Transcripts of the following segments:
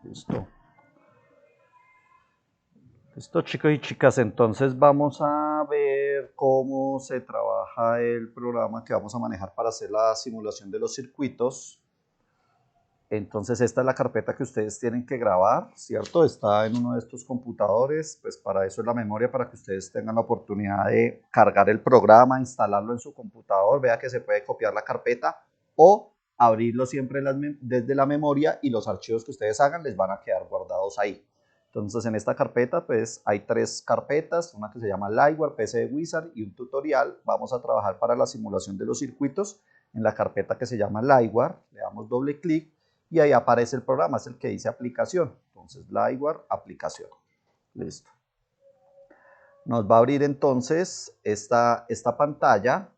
Listo. Listo, chicos y chicas, entonces vamos a ver cómo se trabaja el programa que vamos a manejar para hacer la simulación de los circuitos. Entonces esta es la carpeta que ustedes tienen que grabar, ¿cierto? Está en uno de estos computadores, pues para eso es la memoria, para que ustedes tengan la oportunidad de cargar el programa, instalarlo en su computador, vea que se puede copiar la carpeta o abrirlo siempre desde la memoria y los archivos que ustedes hagan les van a quedar guardados ahí. Entonces en esta carpeta pues hay tres carpetas, una que se llama Liveware, PC de Wizard y un tutorial. Vamos a trabajar para la simulación de los circuitos en la carpeta que se llama Liveware, le damos doble clic y ahí aparece el programa, es el que dice aplicación. Entonces Liveware, aplicación. Listo. Nos va a abrir entonces esta pantalla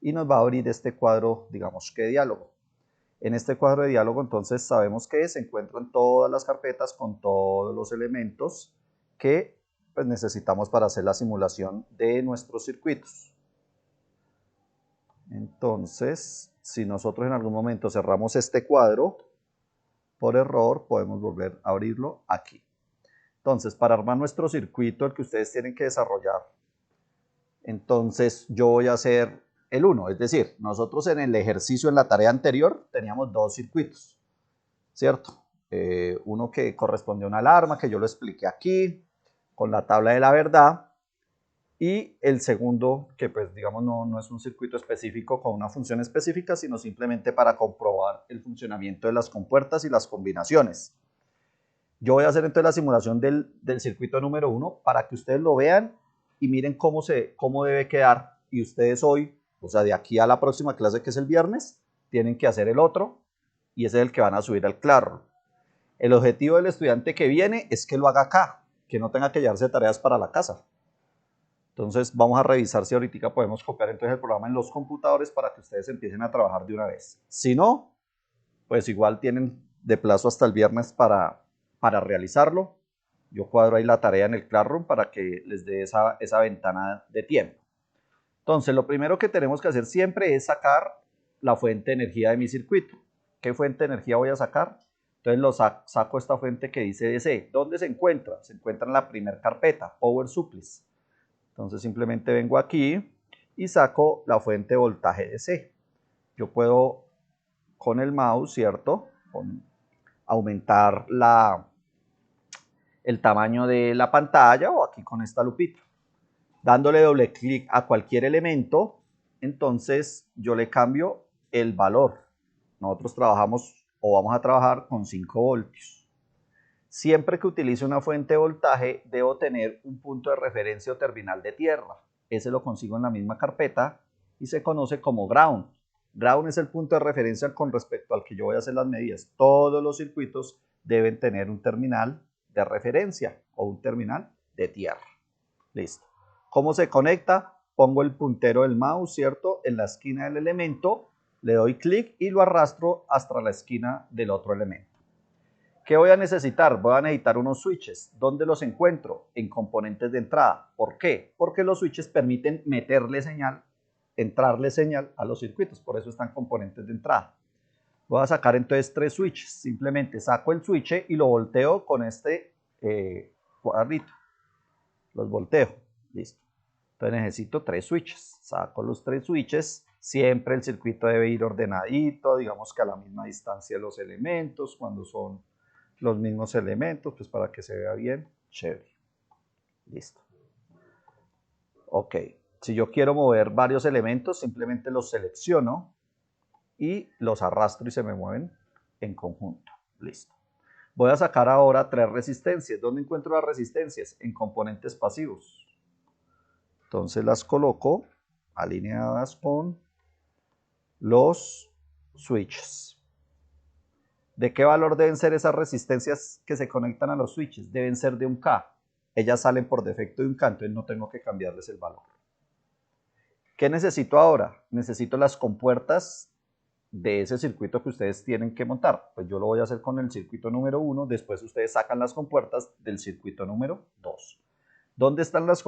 y nos va a abrir este cuadro, digamos que diálogo. En este cuadro de diálogo entonces sabemos que se encuentran todas las carpetas con todos los elementos que pues, necesitamos para hacer la simulación de nuestros circuitos. Entonces, si nosotros en algún momento cerramos este cuadro, por error podemos volver a abrirlo aquí. Entonces, para armar nuestro circuito, el que ustedes tienen que desarrollar, entonces yo voy a hacer el 1, es decir, nosotros en el ejercicio, en la tarea anterior, teníamos dos circuitos, ¿cierto? Uno que corresponde a una alarma, que yo lo expliqué aquí, con la tabla de la verdad, y el segundo, que pues digamos no es un circuito específico con una función específica, sino simplemente para comprobar el funcionamiento de las compuertas y las combinaciones. Yo voy a hacer entonces la simulación del circuito número 1 para que ustedes lo vean y miren cómo debe quedar. Y ustedes hoy, o sea, de aquí a la próxima clase que es el viernes, tienen que hacer el otro y ese es el que van a subir al Classroom. El objetivo del estudiante que viene es que lo haga acá, que no tenga que llevarse tareas para la casa. Entonces vamos a revisar si ahorita podemos copiar entonces el programa en los computadores para que ustedes empiecen a trabajar de una vez. Si no, pues igual tienen de plazo hasta el viernes para realizarlo. Yo cuadro ahí la tarea en el Classroom para que les dé esa ventana de tiempo. Entonces, lo primero que tenemos que hacer siempre es sacar la fuente de energía de mi circuito. ¿Qué fuente de energía voy a sacar? Entonces saco esta fuente que dice DC. ¿Dónde se encuentra? Se encuentra en la primera carpeta, Power Supplies. Entonces simplemente vengo aquí y saco la fuente de voltaje DC. Yo puedo con el mouse, ¿cierto? Aumentar el tamaño de la pantalla o aquí con esta lupita. Dándole doble clic a cualquier elemento, entonces yo le cambio el valor. Nosotros trabajamos o vamos a trabajar con 5 voltios. Siempre que utilice una fuente de voltaje, debo tener un punto de referencia o terminal de tierra. Ese lo consigo en la misma carpeta y se conoce como ground. Ground es el punto de referencia con respecto al que yo voy a hacer las medidas. Todos los circuitos deben tener un terminal de referencia o un terminal de tierra. Listo. ¿Cómo se conecta? Pongo el puntero del mouse, ¿cierto? En la esquina del elemento, le doy clic y lo arrastro hasta la esquina del otro elemento. ¿Qué voy a necesitar? Voy a necesitar unos switches. ¿Dónde los encuentro? En componentes de entrada. ¿Por qué? Porque los switches permiten meterle señal, entrarle señal a los circuitos. Por eso están componentes de entrada. Voy a sacar entonces 3 switches. Simplemente saco el switch y lo volteo con este cuadrito. Los volteo. Listo. Entonces necesito 3 switches. Saco los 3 switches. Siempre el circuito debe ir ordenadito, digamos que a la misma distancia de los elementos, cuando son los mismos elementos, pues para que se vea bien, chévere. Listo. Ok. Si yo quiero mover varios elementos, simplemente los selecciono y los arrastro y se me mueven en conjunto. Listo. Voy a sacar ahora 3 resistencias. ¿Dónde encuentro las resistencias? En componentes pasivos. Entonces las coloco alineadas con los switches. ¿De qué valor deben ser esas resistencias que se conectan a los switches? Deben ser de 1K. Ellas salen por defecto de 1K, entonces no tengo que cambiarles el valor. ¿Qué necesito ahora? Necesito las compuertas de ese circuito que ustedes tienen que montar. Pues yo lo voy a hacer con el circuito número 1, después ustedes sacan las compuertas del circuito número 2. ¿Dónde están las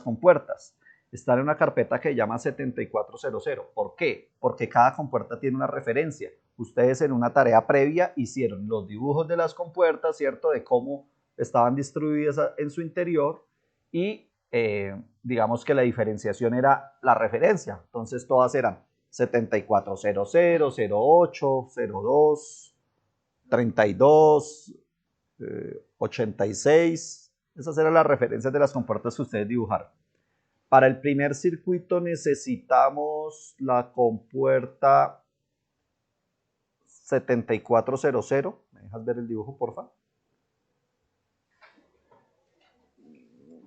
compuertas? Están en una carpeta que se llama 7400. ¿Por qué? Porque cada compuerta tiene una referencia. ustedes en una tarea previa hicieron los dibujos de las compuertas, ¿cierto? De cómo estaban distribuidas en su interior y digamos que la diferenciación era la referencia. Entonces todas eran 7400, 08, 02, 32, 86. Esas eran las referencias de las compuertas que ustedes dibujaron. Para el primer circuito necesitamos la compuerta 7400. ¿Me dejas ver el dibujo, porfa?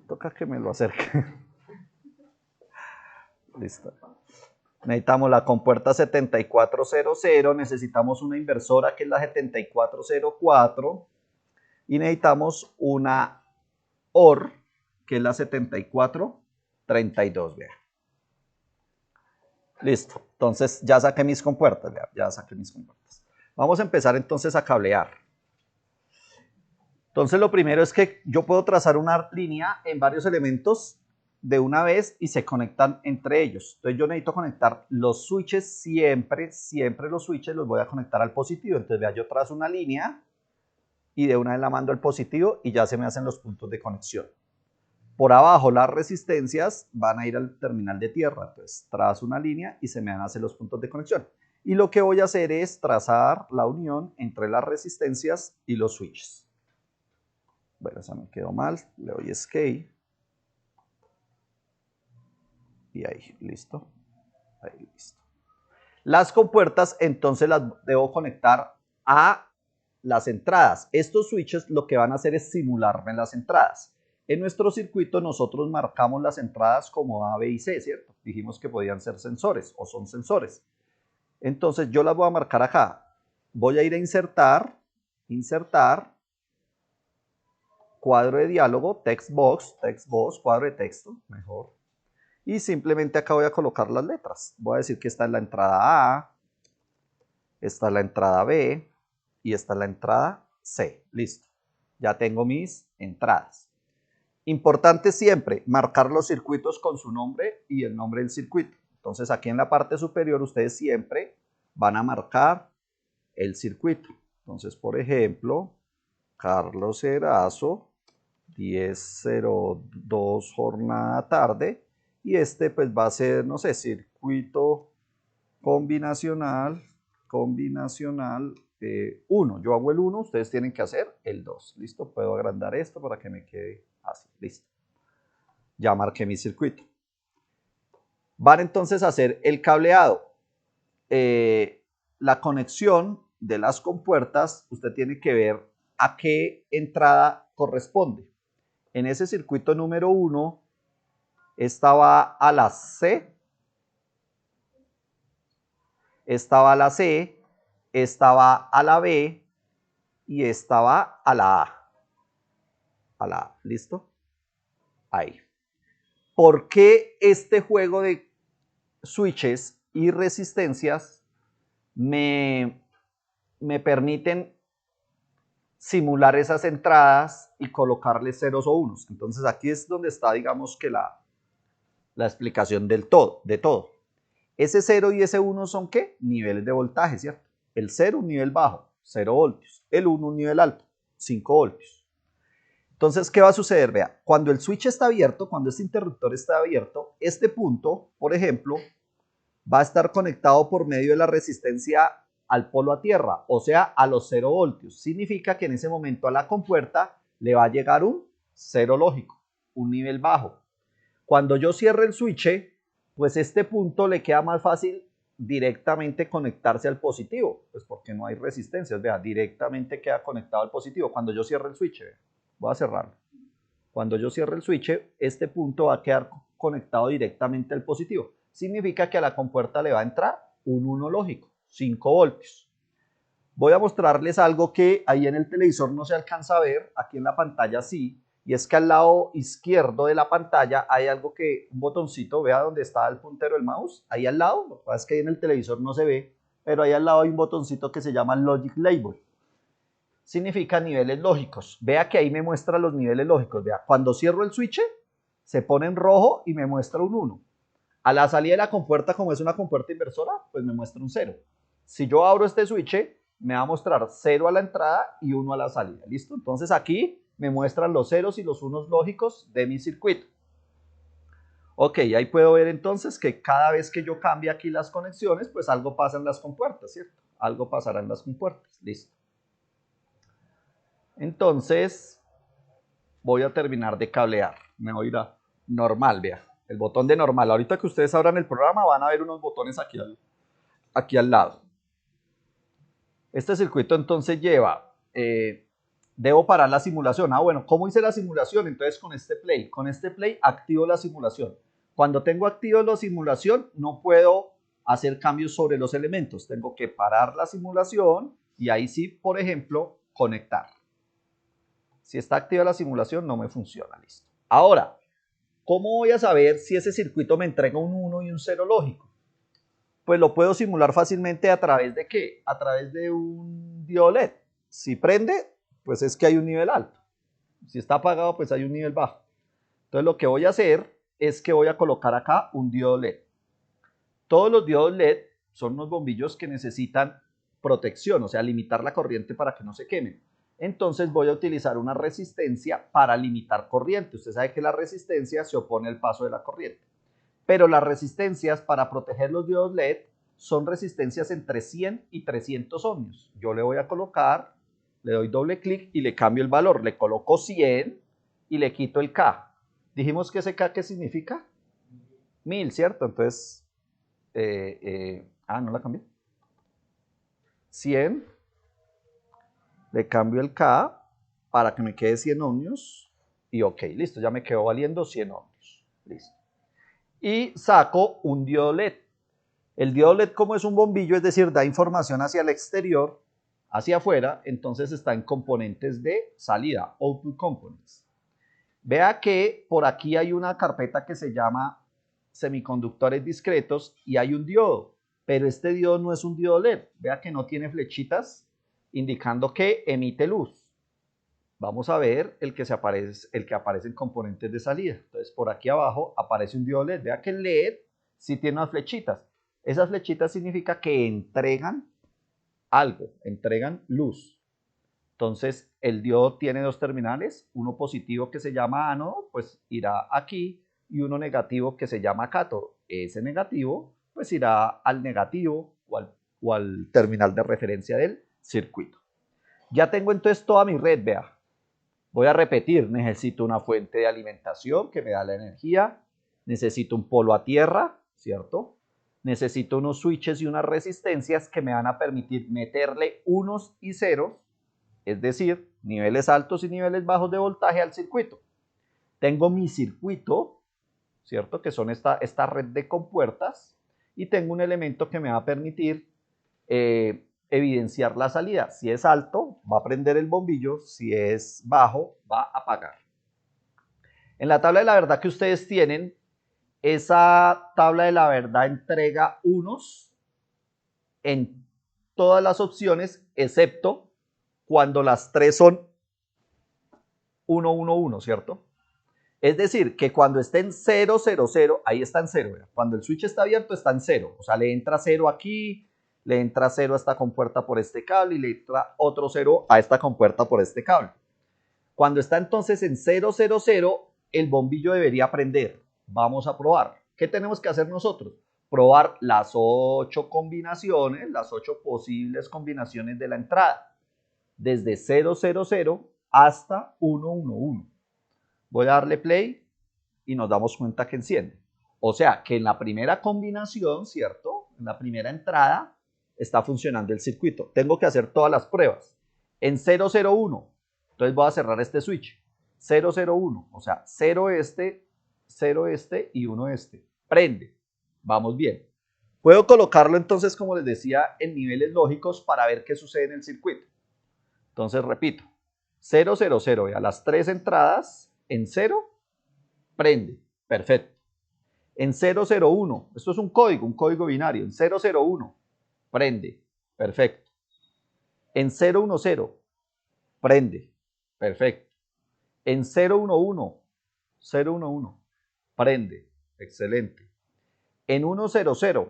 Toca que me lo acerque. Listo. Necesitamos la compuerta 7400, necesitamos una inversora que es la 7404 y necesitamos una OR que es la 7432. Vean. Listo. Entonces ya saqué mis compuertas. Vean, ya saqué mis compuertas. Vamos a empezar entonces a cablear. Entonces lo primero es que yo puedo trazar una línea en varios elementos de una vez y se conectan entre ellos. Entonces yo necesito conectar los switches, siempre los switches los voy a conectar al positivo. Entonces vea, yo trazo una línea y de una vez la mando al positivo y ya se me hacen los puntos de conexión. Por abajo las resistencias van a ir al terminal de tierra. Entonces trazo una línea y se me van a hacer los puntos de conexión. Y lo que voy a hacer es trazar la unión entre las resistencias y los switches. Bueno, esa me quedó mal. Le doy escape. Y ahí, listo. Ahí, listo. Las compuertas entonces las debo conectar a las entradas. Estos switches lo que van a hacer es simularme las entradas. En nuestro circuito nosotros marcamos las entradas como A, B y C, ¿cierto? Dijimos que podían ser sensores o son sensores. Entonces yo las voy a marcar acá. Voy a ir a insertar, cuadro de diálogo, text box, cuadro de texto, mejor. Y simplemente acá voy a colocar las letras. Voy a decir que esta es la entrada A, esta es la entrada B y esta es la entrada C. Listo. Ya tengo mis entradas. Importante siempre marcar los circuitos con su nombre y el nombre del circuito. Entonces aquí en la parte superior ustedes siempre van a marcar el circuito. Entonces, por ejemplo, Carlos Erazo, 10:02 jornada tarde. Y este pues va a ser, no sé, circuito combinacional 1. Yo hago el 1, ustedes tienen que hacer el 2. ¿Listo? Puedo agrandar esto para que me quede así. Listo. Ya marqué mi circuito. Van entonces a hacer el cableado. La conexión de las compuertas, usted tiene que ver a qué entrada corresponde. En ese circuito número 1, estaba a la C, estaba a la C, estaba a la B y estaba a la A. A la A, ¿listo? Ahí. ¿Por qué este juego de switches y resistencias me permiten simular esas entradas y colocarle ceros o unos? Entonces aquí es donde está, digamos que la explicación de todo. Ese 0 y ese 1 son ¿qué? Niveles de voltaje, ¿cierto? El 0 un nivel bajo, 0 voltios. El 1 un nivel alto, 5 voltios. Entonces, ¿qué va a suceder? Vea, cuando el switch está abierto, cuando este interruptor está abierto, este punto, por ejemplo, va a estar conectado por medio de la resistencia al polo a tierra, o sea, a los 0 voltios. Significa que en ese momento a la compuerta le va a llegar un 0 lógico, un nivel bajo. Cuando yo cierre el switch, pues este punto le queda más fácil directamente conectarse al positivo, pues porque no hay resistencias, vea, directamente queda conectado al positivo. Cuando yo cierre el switch, voy a cerrarlo. Cuando yo cierre el switch, este punto va a quedar conectado directamente al positivo. Significa que a la compuerta le va a entrar un 1 lógico, 5 voltios. Voy a mostrarles algo que ahí en el televisor no se alcanza a ver, aquí en la pantalla sí, y es que al lado izquierdo de la pantalla hay algo que, un botoncito, vea donde está el puntero del mouse, ahí al lado, lo que pasa es que ahí en el televisor no se ve, pero ahí al lado hay un botoncito que se llama Logic Label. Significa niveles lógicos. Vea que ahí me muestra los niveles lógicos. Vea, cuando cierro el switch, se pone en rojo y me muestra un 1. A la salida de la compuerta, como es una compuerta inversora, pues me muestra un 0. Si yo abro este switch, me va a mostrar 0 a la entrada y 1 a la salida. ¿Listo? Entonces aquí me muestran los ceros y los unos lógicos de mi circuito. Ok, ahí puedo ver entonces que cada vez que yo cambie aquí las conexiones, pues algo pasa en las compuertas, ¿cierto? Algo pasará en las compuertas. Listo. Entonces, voy a terminar de cablear. Me voy a ir a normal, vea. El botón de normal. Ahorita que ustedes abran el programa van a ver unos botones aquí al lado. Este circuito entonces lleva, debo parar la simulación. Bueno, ¿cómo hice la simulación? Entonces con este play activo la simulación. Cuando tengo activo la simulación no puedo hacer cambios sobre los elementos. Tengo que parar la simulación y ahí sí, por ejemplo, conectar. Si está activa la simulación no me funciona, listo. Ahora, ¿cómo voy a saber si ese circuito me entrega un 1 y un 0 lógico? Pues lo puedo simular fácilmente a través de ¿qué? A través de un diodo LED. Si prende, pues es que hay un nivel alto. Si está apagado, pues hay un nivel bajo. Entonces lo que voy a hacer es que voy a colocar acá un diodo LED. Todos los diodos LED son unos bombillos que necesitan protección, o sea, limitar la corriente para que no se quemen. Entonces voy a utilizar una resistencia para limitar corriente. Usted sabe que la resistencia se opone al paso de la corriente. Pero las resistencias para proteger los diodos LED son resistencias entre 100 y 300 ohmios. Yo le voy a colocar, le doy doble clic y le cambio el valor. Le coloco 100 y le quito el K. Dijimos que ese K, ¿qué significa? 1000, ¿cierto? Entonces, no la cambié. 100, le cambio el K para que me quede 100 ohmios y ok, listo, ya me quedó valiendo 100 ohmios. Listo. Y saco un diodo LED. El diodo LED, como es un bombillo, es decir, da información hacia el exterior, hacia afuera, entonces está en componentes de salida, output components. Vea que por aquí hay una carpeta que se llama semiconductores discretos y hay un diodo, pero este diodo no es un diodo LED. Vea que no tiene flechitas indicando que emite luz. Vamos a ver el que aparece en componentes de salida. Entonces, por aquí abajo aparece un diodo LED. Vea que el LED sí tiene unas flechitas. Esas flechitas significa que entregan algo, entregan luz. Entonces, el diodo tiene dos terminales, uno positivo que se llama ánodo, pues irá aquí, y uno negativo que se llama cátodo. Ese negativo, pues irá al negativo o al terminal de referencia del circuito. Ya tengo entonces toda mi red, vea. Voy a repetir, necesito una fuente de alimentación que me da la energía, necesito un polo a tierra, ¿cierto? Necesito unos switches y unas resistencias que me van a permitir meterle unos y ceros, es decir, niveles altos y niveles bajos de voltaje al circuito. Tengo mi circuito, ¿cierto? Que son esta red de compuertas y tengo un elemento que me va a permitir evidenciar la salida. Si es alto, va a prender el bombillo. Si es bajo, va a apagar. En la tabla de la verdad que ustedes tienen, esa tabla de la verdad entrega unos en todas las opciones, excepto cuando las tres son 1, 1, 1, ¿cierto? Es decir, que cuando esté en 0, 0, 0, ahí está en 0. Cuando el switch está abierto está en 0. O sea, le entra 0 aquí, le entra 0 a esta compuerta por este cable y le entra otro 0 a esta compuerta por este cable. Cuando está entonces en 0, 0, 0, el bombillo debería prender. Vamos a probar. ¿Qué tenemos que hacer nosotros? Probar las 8 combinaciones, las 8 posibles combinaciones de la entrada. Desde 0, 0, 0 hasta 1, 1, 1. Voy a darle play y nos damos cuenta que enciende. O sea, que en la primera combinación, ¿cierto? En la primera entrada está funcionando el circuito. Tengo que hacer todas las pruebas. En 001, entonces voy a cerrar este switch. 001, o sea, 0 este y 1 este. Prende. Vamos bien. Puedo colocarlo entonces, como les decía, en niveles lógicos para ver qué sucede en el circuito. Entonces, repito. 000, a las tres entradas, en 0, prende, perfecto. En 001, esto es un código binario, en 001, prende, perfecto. En 010, prende, perfecto. En 011, prende, excelente. En 100,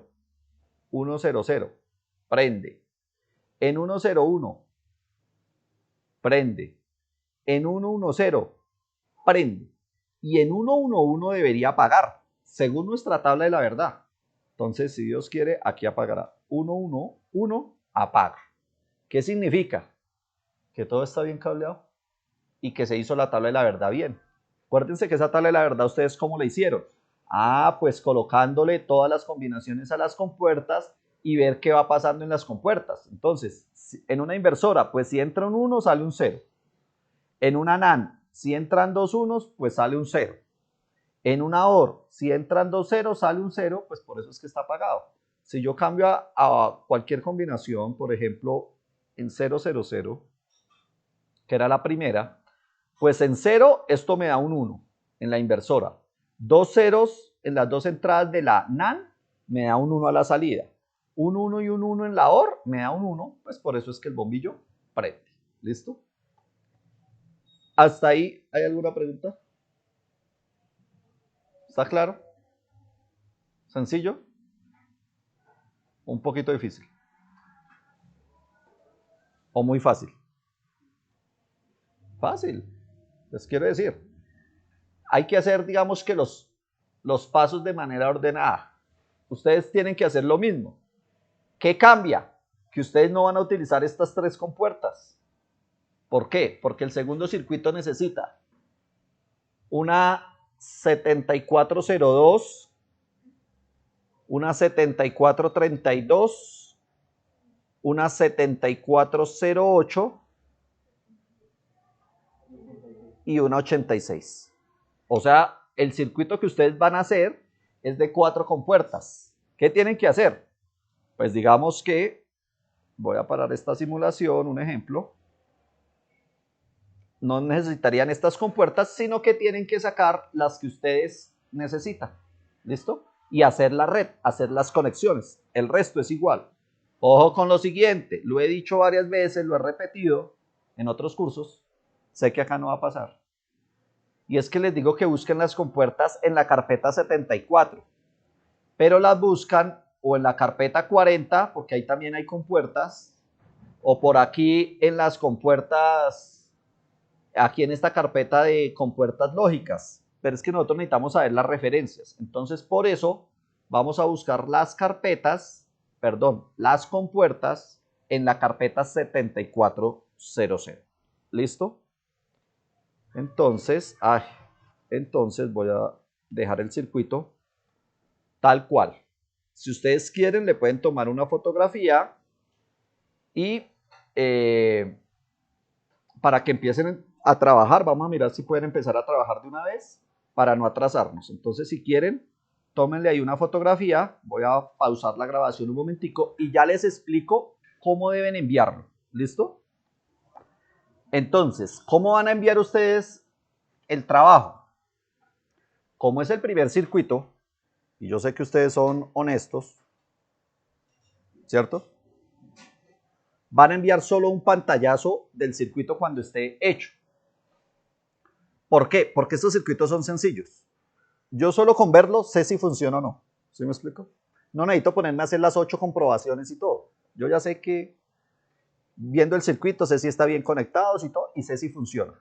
prende. En 101, prende. En 110, prende. Y en 111 debería apagar, según nuestra tabla de la verdad. Entonces, si Dios quiere, aquí apagará. 111, apaga. ¿Qué significa? Que todo está bien cableado y que se hizo la tabla de la verdad bien. Acuérdense que esa tabla de la verdad, ¿ustedes cómo la hicieron? Pues colocándole todas las combinaciones a las compuertas y ver qué va pasando en las compuertas. Entonces, en una inversora, pues si entra un 1, sale un 0. En una NAND, si entran dos unos, pues sale un 0. En una OR, si entran dos ceros, sale un 0, pues por eso es que está apagado. Si yo cambio a cualquier combinación, por ejemplo, en 000, que era la primera, pues en 0 esto me da un 1 en la inversora. Dos ceros en las dos entradas de la NAND me da un 1 a la salida. Un 1 y un 1 en la OR me da un 1, pues por eso es que el bombillo prende. ¿Listo? ¿Hasta ahí hay alguna pregunta? ¿Está claro? ¿Sencillo? Un poquito difícil. ¿O muy fácil? Fácil. Les quiero decir. Hay que hacer, digamos que los pasos de manera ordenada. Ustedes tienen que hacer lo mismo. ¿Qué cambia? Que ustedes no van a utilizar estas tres compuertas. ¿Por qué? Porque el segundo circuito necesita una 7402, una 7432, una 7408 y una 86. O sea, el circuito que ustedes van a hacer es de 4 compuertas. ¿Qué tienen que hacer? Pues digamos que voy a parar esta simulación, un ejemplo. No necesitarían estas compuertas, sino que tienen que sacar las que ustedes necesitan. ¿Listo? Y hacer la red, hacer las conexiones. El resto es igual. Ojo con lo siguiente, lo he dicho varias veces, lo he repetido en otros cursos. Sé que acá no va a pasar. Y es que les digo que busquen las compuertas en la carpeta 74, pero las buscan o en la carpeta 40, porque ahí también hay compuertas, o por aquí en las compuertas, aquí en esta carpeta de compuertas lógicas, pero es que nosotros necesitamos saber las referencias. Entonces, por eso vamos a buscar las compuertas en la carpeta 7400. ¿Listo? Entonces voy a dejar el circuito tal cual. Si ustedes quieren, le pueden tomar una fotografía y para que empiecen a trabajar, vamos a mirar si pueden empezar a trabajar de una vez para no atrasarnos. Entonces, si quieren, tómenle ahí una fotografía. Voy a pausar la grabación un momentico y ya les explico cómo deben enviarlo. ¿Listo? Entonces, ¿cómo van a enviar ustedes el trabajo? Como es el primer circuito, y yo sé que ustedes son honestos, ¿cierto? Van a enviar solo un pantallazo del circuito cuando esté hecho. ¿Por qué? Porque estos circuitos son sencillos. Yo solo con verlo sé si funciona o no. ¿Sí me explico? No necesito ponerme a hacer las 8 comprobaciones y todo. Yo ya sé que viendo el circuito sé si está bien conectado y todo y sé si funciona.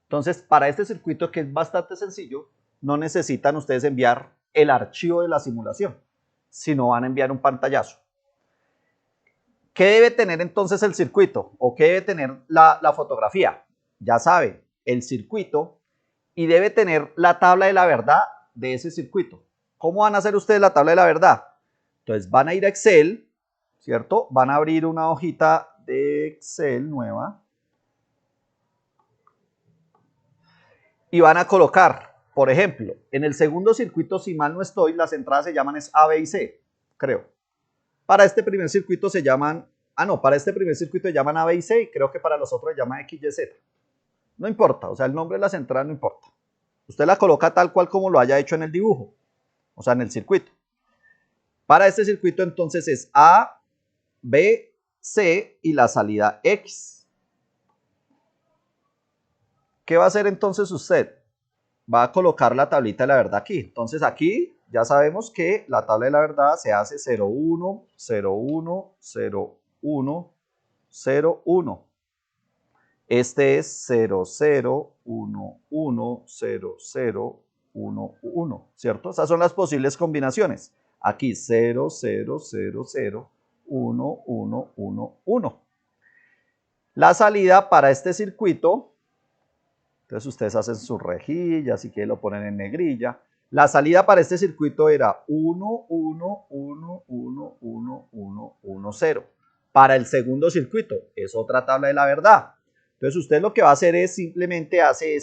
Entonces, para este circuito que es bastante sencillo, no necesitan ustedes enviar el archivo de la simulación, sino van a enviar un pantallazo. ¿Qué debe tener entonces el circuito? ¿O qué debe tener la fotografía? Ya sabe, el circuito, y debe tener la tabla de la verdad de ese circuito. ¿Cómo van a hacer ustedes la tabla de la verdad? Entonces van a ir a Excel, ¿cierto? Van a abrir una hojita de Excel nueva y van a colocar, por ejemplo, en el segundo circuito, si mal no estoy, las entradas se llaman A, B y C, creo. Para este primer circuito se llaman, para este primer circuito se llaman A, B y C y creo que para los otros se llama X, Y, Z. No importa, o sea, el nombre de las entradas no importa. Usted la coloca tal cual como lo haya hecho en el dibujo, o sea, en el circuito. Para este circuito entonces es A, B, C y la salida X. ¿Qué va a hacer entonces usted? Va a colocar la tablita de la verdad aquí. Entonces aquí ya sabemos que la tabla de la verdad se hace 01, 01, 01, 01. Este es 00, 11, 00, 11, ¿cierto? Esas son las posibles combinaciones. Aquí 0, 0, 0, 0, 1, 1, 1, 1. La salida para este circuito, entonces ustedes hacen sus rejillas, si quieren lo ponen en negrilla. La salida para este circuito era 1, 1, 1, 1, 1, 1, 1, 0. Para el segundo circuito, es otra tabla de la verdad. Entonces usted lo que va a hacer es simplemente hace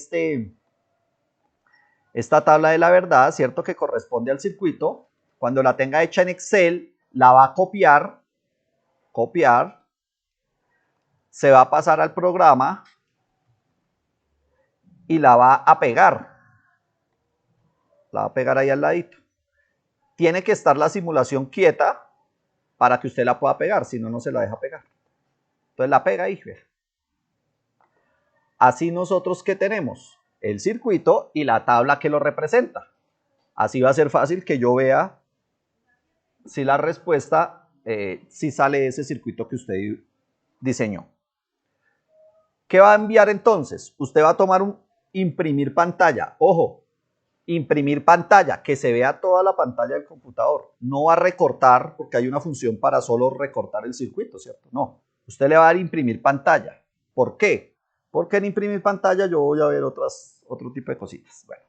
esta tabla de la verdad, ¿cierto? Que corresponde al circuito. Cuando la tenga hecha en Excel, la va a copiar, se va a pasar al programa y la va a pegar. La va a pegar ahí al ladito. Tiene que estar la simulación quieta para que usted la pueda pegar, si no, no se la deja pegar. Entonces la pega ahí. Así nosotros que tenemos el circuito y la tabla que lo representa. Así va a ser fácil que yo vea si la respuesta, si sale ese circuito que usted diseñó. ¿Qué va a enviar entonces? Usted va a tomar un imprimir pantalla. Ojo, imprimir pantalla, que se vea toda la pantalla del computador. No va a recortar, porque hay una función para solo recortar el circuito, ¿cierto? No, usted le va a dar imprimir pantalla. ¿Por qué? Porque en imprimir pantalla yo voy a ver otro tipo de cositas. Bueno,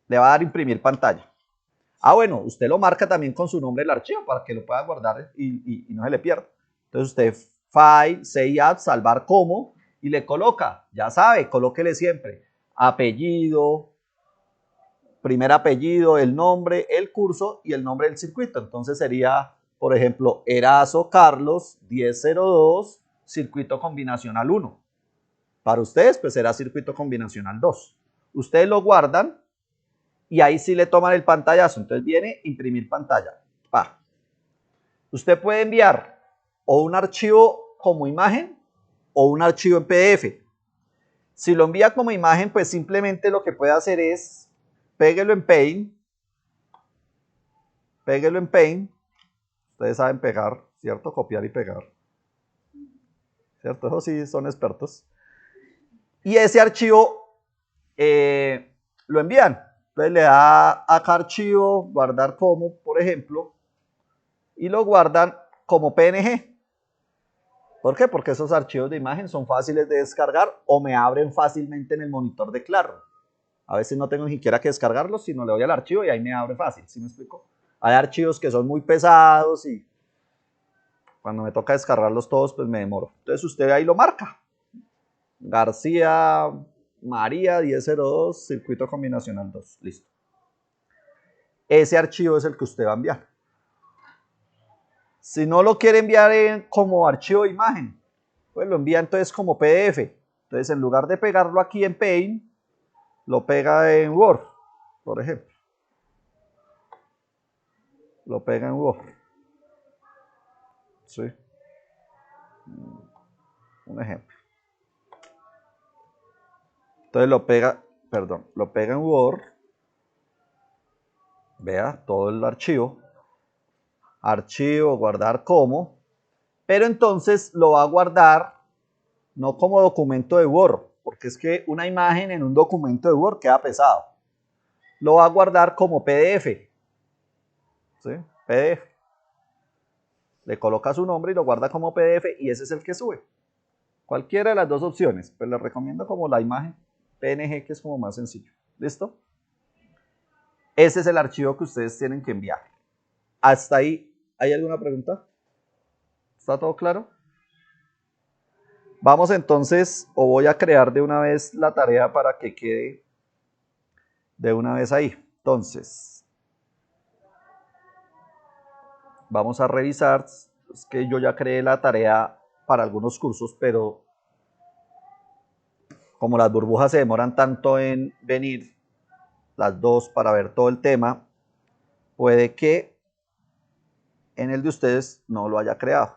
le va a dar imprimir pantalla. Ah, bueno, usted lo marca también con su nombre del archivo para que lo pueda guardar y no se le pierda. Entonces usted File, Save As, salvar como y le coloca, ya sabe, colóquele siempre apellido, primer apellido, el nombre, el curso y el nombre del circuito. Entonces sería, por ejemplo, Erazo Carlos 1002, circuito combinacional 1. Para ustedes, pues será circuito combinacional 2. Ustedes lo guardan y ahí sí le toman el pantallazo. Entonces viene imprimir pantalla. Pa. Usted puede enviar o un archivo como imagen o un archivo en PDF. Si lo envía como imagen, pues simplemente lo que puede hacer es péguelo en Paint. Péguelo en Paint. Ustedes saben pegar, ¿cierto? Copiar y pegar. ¿Cierto? Eso sí, son expertos. Y ese archivo lo envían. Entonces le da acá archivo, guardar como, por ejemplo, y lo guardan como PNG. ¿Por qué? Porque esos archivos de imagen son fáciles de descargar o me abren fácilmente en el monitor de Claro. A veces no tengo ni siquiera que descargarlos, sino le doy al archivo y ahí me abre fácil. ¿Sí me explico? Hay archivos que son muy pesados y cuando me toca descargarlos todos, pues me demoro. Entonces usted ahí lo marca. García María 1002, circuito combinacional 2. Listo. Ese archivo es el que usted va a enviar. Si no lo quiere enviar como archivo de imagen, pues lo envía entonces como PDF. Entonces en lugar de pegarlo aquí en Paint, lo pega en Word, por ejemplo. Lo pega en Word. ¿Sí? Un ejemplo. Entonces lo pega, lo pega en Word. Vea todo el archivo. Archivo, guardar como. Pero entonces lo va a guardar no como documento de Word, porque es que una imagen en un documento de Word queda pesado. Lo va a guardar como PDF. ¿Sí? PDF. Le coloca su nombre y lo guarda como PDF y ese es el que sube. Cualquiera de las dos opciones, pues les recomiendo como la imagen PNG, que es como más sencillo. ¿Listo? Ese es el archivo que ustedes tienen que enviar. Hasta ahí, ¿hay alguna pregunta? ¿Está todo claro? Vamos entonces, o voy a crear de una vez la tarea para que quede de una vez ahí. Entonces, vamos a revisar. Es que yo ya creé la tarea para algunos cursos, pero como las burbujas se demoran tanto en venir, las dos para ver todo el tema, puede que en el de ustedes no lo haya creado.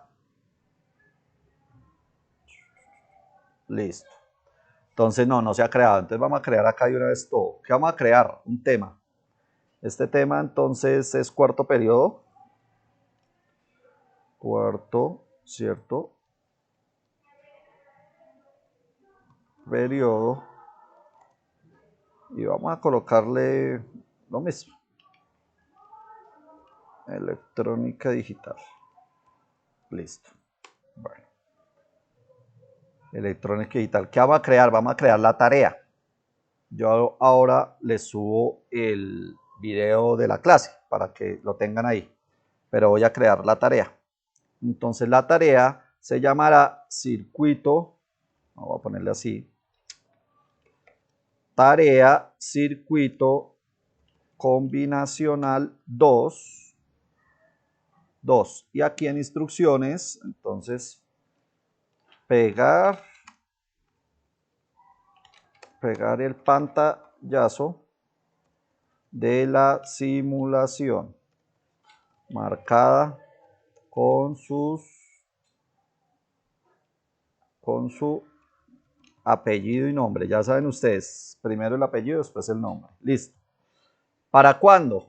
Listo. Entonces no se ha creado. Entonces vamos a crear acá de una vez todo. ¿Qué vamos a crear? Un tema. Este tema entonces es cuarto periodo. Cuarto, ¿cierto? Periodo. Y vamos a colocarle lo mismo. Electrónica digital. Listo. Bueno. Electrónica digital. ¿Qué vamos a crear? Vamos a crear la tarea. Yo ahora les subo el video de la clase para que lo tengan ahí. Pero voy a crear la tarea. Entonces la tarea se llamará circuito. Voy a ponerle así. Tarea circuito combinacional 2. Y aquí en instrucciones, entonces, pegar el pantallazo de la simulación marcada con su apellido y nombre. Ya saben ustedes, primero el apellido, después el nombre. Listo. ¿Para cuándo?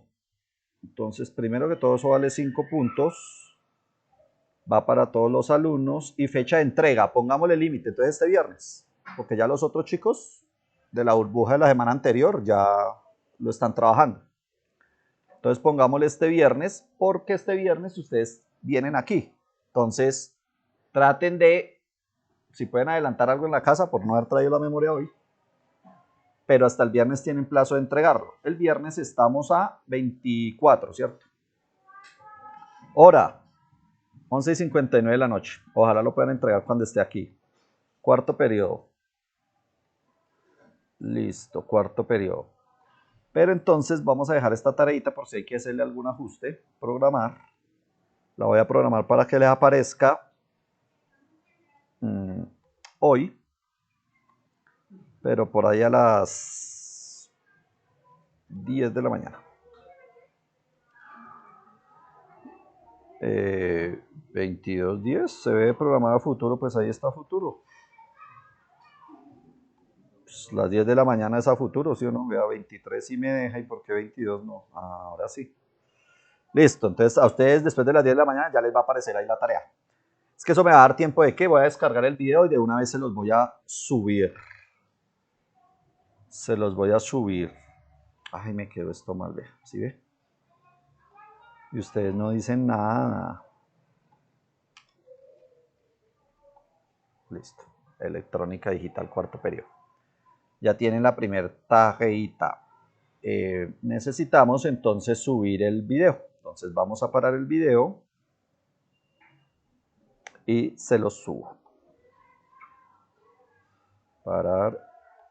Entonces, primero que todo, eso vale 5 puntos. Va para todos los alumnos. Y fecha de entrega, pongámosle límite. Entonces, este viernes. Porque ya los otros chicos de la burbuja de la semana anterior ya lo están trabajando. Entonces, pongámosle este viernes, porque este viernes ustedes vienen aquí. Entonces, traten de, si pueden adelantar algo en la casa por no haber traído la memoria hoy, pero hasta el viernes tienen plazo de entregarlo. El viernes estamos a 24, ¿cierto? Hora, 11:59 de la noche. Ojalá lo puedan entregar cuando esté aquí. Cuarto periodo. Listo, cuarto periodo. Pero entonces vamos a dejar esta tareita por si hay que hacerle algún ajuste. Programar. La voy a programar para que les aparezca hoy. Pero por ahí a las 10 de la mañana. 22:10, se ve programado a futuro, pues ahí está futuro. Pues las 10 de la mañana es a futuro, ¿sí o no? Vea, 23 sí me deja, ¿y por qué 22 no? Ahora sí. Listo, entonces a ustedes después de las 10 de la mañana ya les va a aparecer ahí la tarea. Es que eso me va a dar tiempo de que voy a descargar el video y de una vez se los voy a subir. Se los voy a subir. Ay, me quedó esto mal, ve. ¿Sí ve? Y ustedes no dicen nada. Listo. Electrónica digital, cuarto periodo. Ya tienen la primera tareita. Necesitamos entonces subir el video. Entonces vamos a parar el video y se los subo. Parar